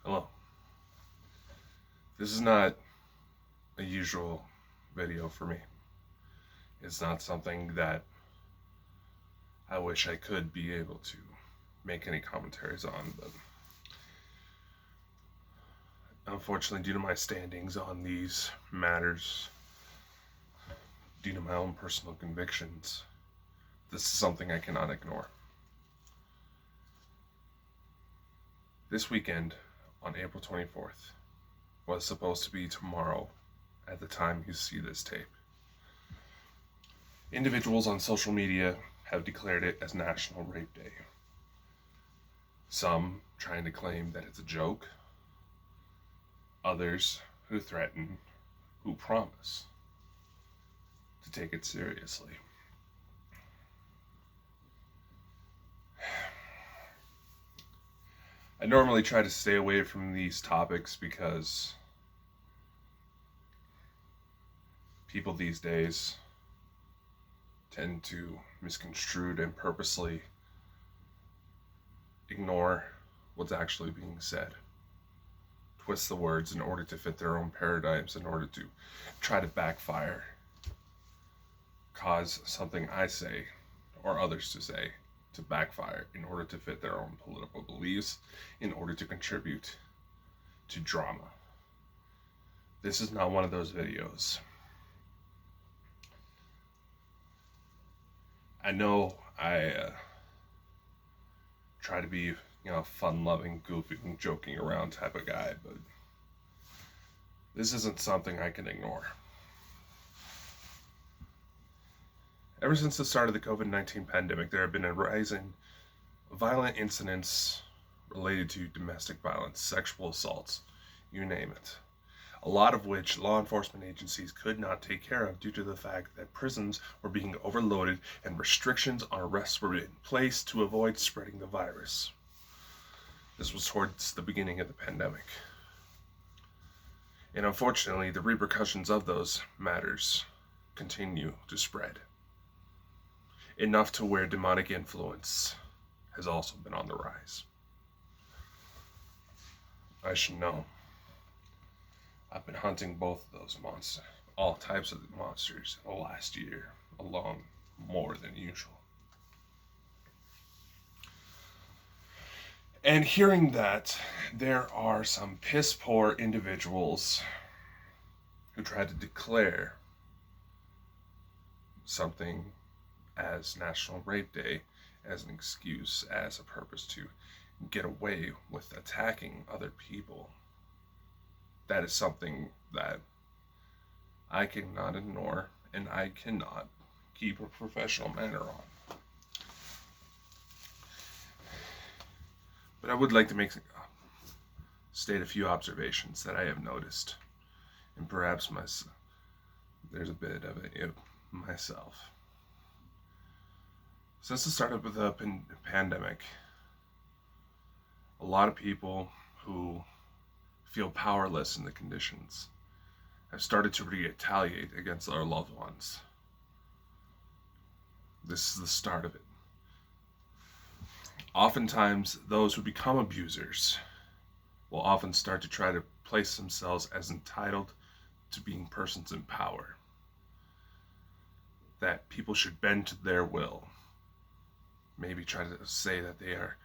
Hello. This is not a usual video for me. It's not something that I wish I could be able to make any commentaries on, but unfortunately, due to my standings on these matters, due to my own personal convictions, this is something I cannot ignore. This weekend, on April 24th, was supposed to be tomorrow at the time you see this tape. Individuals on social media have declared it as National Rape Day. Some trying to claim that it's a joke, others who threaten, who promise to take it seriously. I normally try to stay away from these topics because people these days tend to misconstrue and purposely ignore what's actually being said, twist the words in order to fit their own paradigms, in order to try to backfire, cause something I say or others to say to backfire in order to fit their own political beliefs, in order to contribute to drama. This is not one of those videos. I know I try to be, fun-loving, goofing, joking around type of guy, but this isn't something I can ignore. Ever since the start of the COVID-19 pandemic, there have been a rise in violent incidents related to domestic violence, sexual assaults, you name it. A lot of which law enforcement agencies could not take care of due to the fact that prisons were being overloaded and restrictions on arrests were in place to avoid spreading the virus. This was towards the beginning of the pandemic. And unfortunately, the repercussions of those matters continue to spread. Enough to where demonic influence has also been on the rise. I should know. I've been hunting both of those monsters, all types of monsters, in the last year alone, more than usual. And hearing that there are some piss poor individuals who try to declare something as National Rape Day as an excuse, as a purpose to get away with attacking other people, that is something that I cannot ignore and I cannot keep a professional manner on. But I would like to state a few observations that I have noticed, and perhaps there's a bit of it myself. Since the start of the pandemic, a lot of people who feel powerless in the conditions have started to retaliate against our loved ones. This is the start of it. Oftentimes, those who become abusers will often start to try to place themselves as entitled to being persons in power. That people should bend to their will. Maybe try to say that they are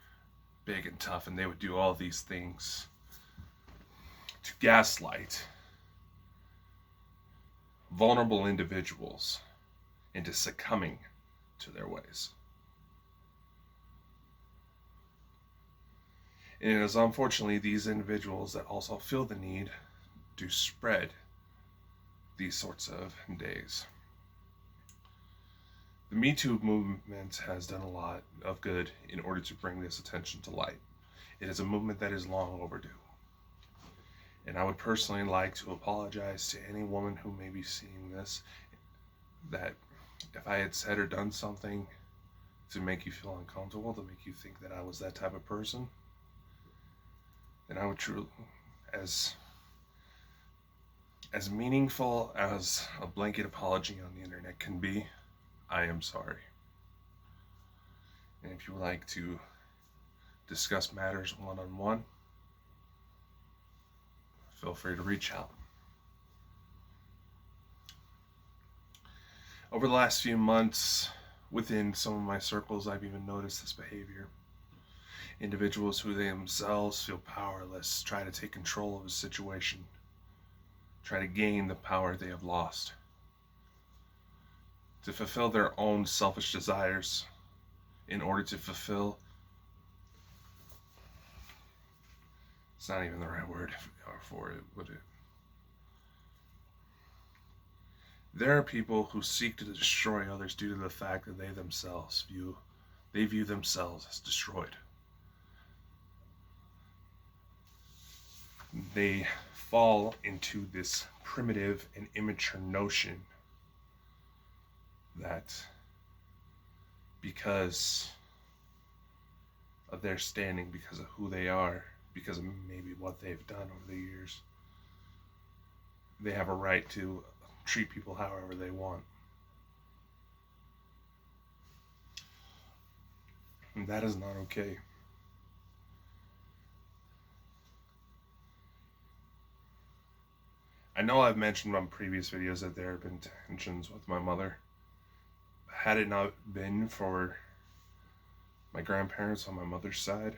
big and tough and they would do all these things to gaslight vulnerable individuals into succumbing to their ways. And it is unfortunately these individuals that also feel the need to spread these sorts of days. The Me Too movement has done a lot of good in order to bring this attention to light. It is a movement that is long overdue. And I would personally like to apologize to any woman who may be seeing this, that if I had said or done something to make you feel uncomfortable, to make you think that I was that type of person, then I would truly, as meaningful as a blanket apology on the internet can be, I am sorry. And if you would like to discuss matters one-on-one, feel free to reach out. Over the last few months, within some of my circles, I've even noticed this behavior. Individuals who themselves feel powerless try to take control of a situation, try to gain the power they have lost, to fulfill their own selfish desires in order to fulfill, it's not even the right word for it, would it? There are people who seek to destroy others due to the fact that they view themselves as destroyed. They fall into this primitive and immature notion that because of their standing, because of who they are, because of maybe what they've done over the years, they have a right to treat people however they want. And that is not okay. I know I've mentioned on previous videos that there have been tensions with my mother. Had it not been for my grandparents on my mother's side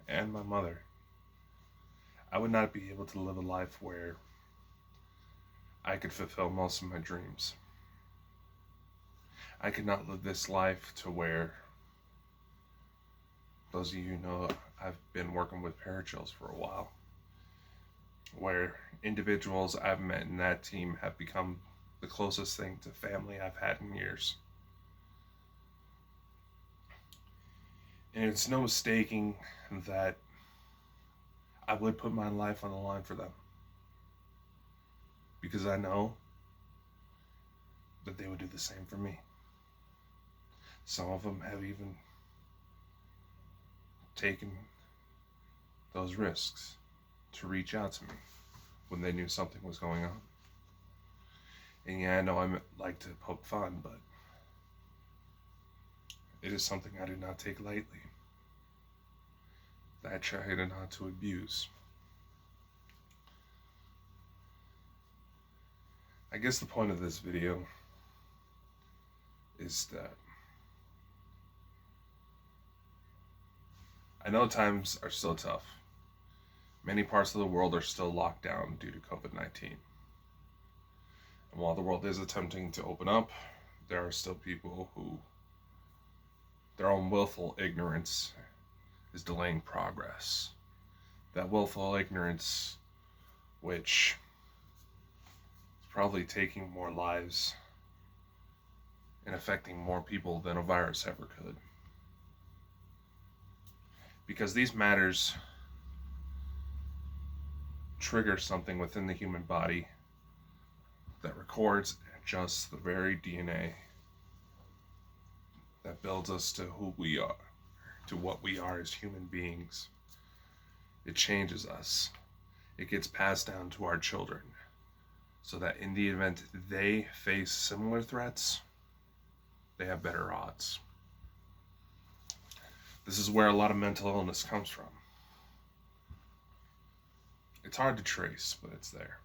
and my mother, I would not be able to live a life where I could fulfill most of my dreams. I could not live this life to where, those of you know, I've been working with parachills for a while, where individuals I've met in that team have become the closest thing to family I've had in years. And it's no mistaking that I would put my life on the line for them, because I know that they would do the same for me. Some of them have even taken those risks to reach out to me when they knew something was going on. And yeah, I know I like to poke fun, but it is something I do not take lightly, that I try not to abuse. I guess the point of this video is that I know times are still tough. Many parts of the world are still locked down due to COVID-19. And while the world is attempting to open up, there are still people who their own willful ignorance is delaying progress. That willful ignorance, which probably taking more lives and affecting more people than a virus ever could. Because these matters trigger something within the human body that records just the very DNA that builds us to who we are, to what we are as human beings. It changes us. It gets passed down to our children, so that in the event they face similar threats, they have better odds. This is where a lot of mental illness comes from. It's hard to trace, but it's there.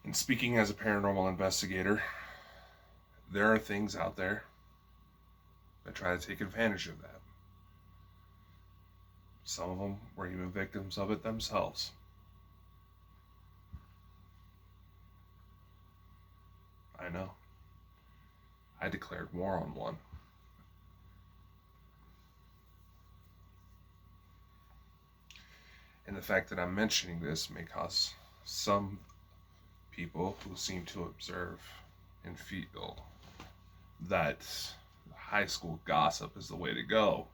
And speaking as a paranormal investigator, there are things out there that try to take advantage of that. Some of them were even victims of it themselves. I know. I declared war on one. And the fact that I'm mentioning this may cause some people who seem to observe and feel that high school gossip is the way to go.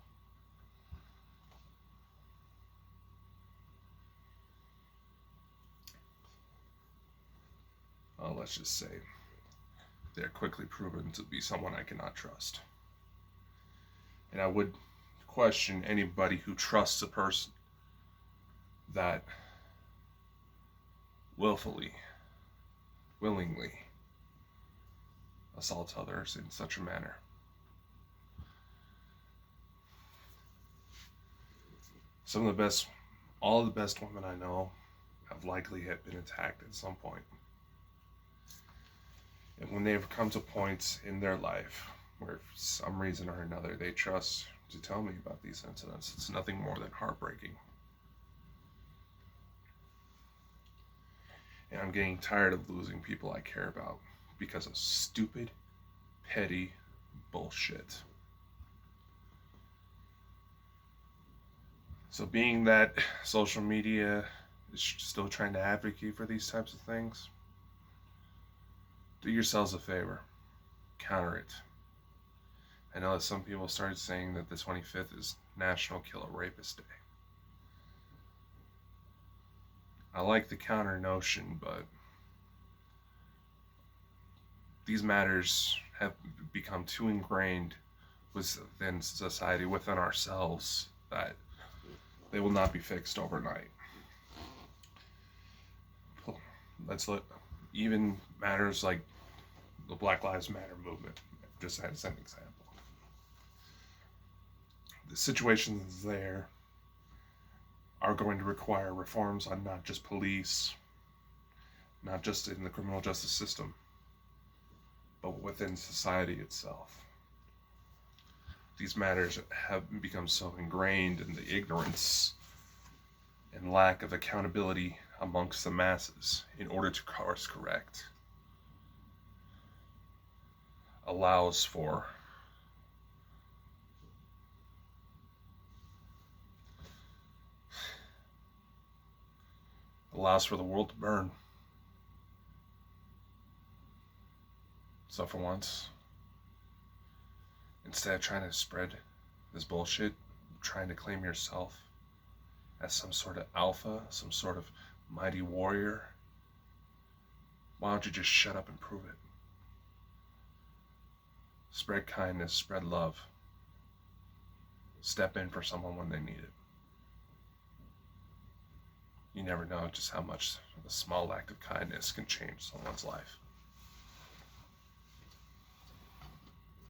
Well, let's just say they're quickly proven to be someone I cannot trust. And I would question anybody who trusts a person that willingly assaults others in such a manner. Some of the best, all the best women I know have likely been attacked at some point. And when they've come to points in their life where, for some reason or another, they trust to tell me about these incidents, it's nothing more than heartbreaking. And I'm getting tired of losing people I care about because of stupid, petty bullshit. So being that social media is still trying to advocate for these types of things, do yourselves a favor. Counter it. I know that some people started saying that the 25th is National Kill a Rapist Day. I like the counter notion, but these matters have become too ingrained within society, within ourselves, that they will not be fixed overnight. Let's look, even matters like the Black Lives Matter movement, just as an example. The situations there are going to require reforms on not just police, not just in the criminal justice system, but within society itself. These matters have become so ingrained in the ignorance and lack of accountability amongst the masses in order to course correct. Allows for the world to burn. So for once, instead of trying to spread this bullshit, trying to claim yourself as some sort of alpha, some sort of mighty warrior, why don't you just shut up and prove it? Spread kindness, spread love. Step in for someone when they need it. You never know just how much a small act of kindness can change someone's life.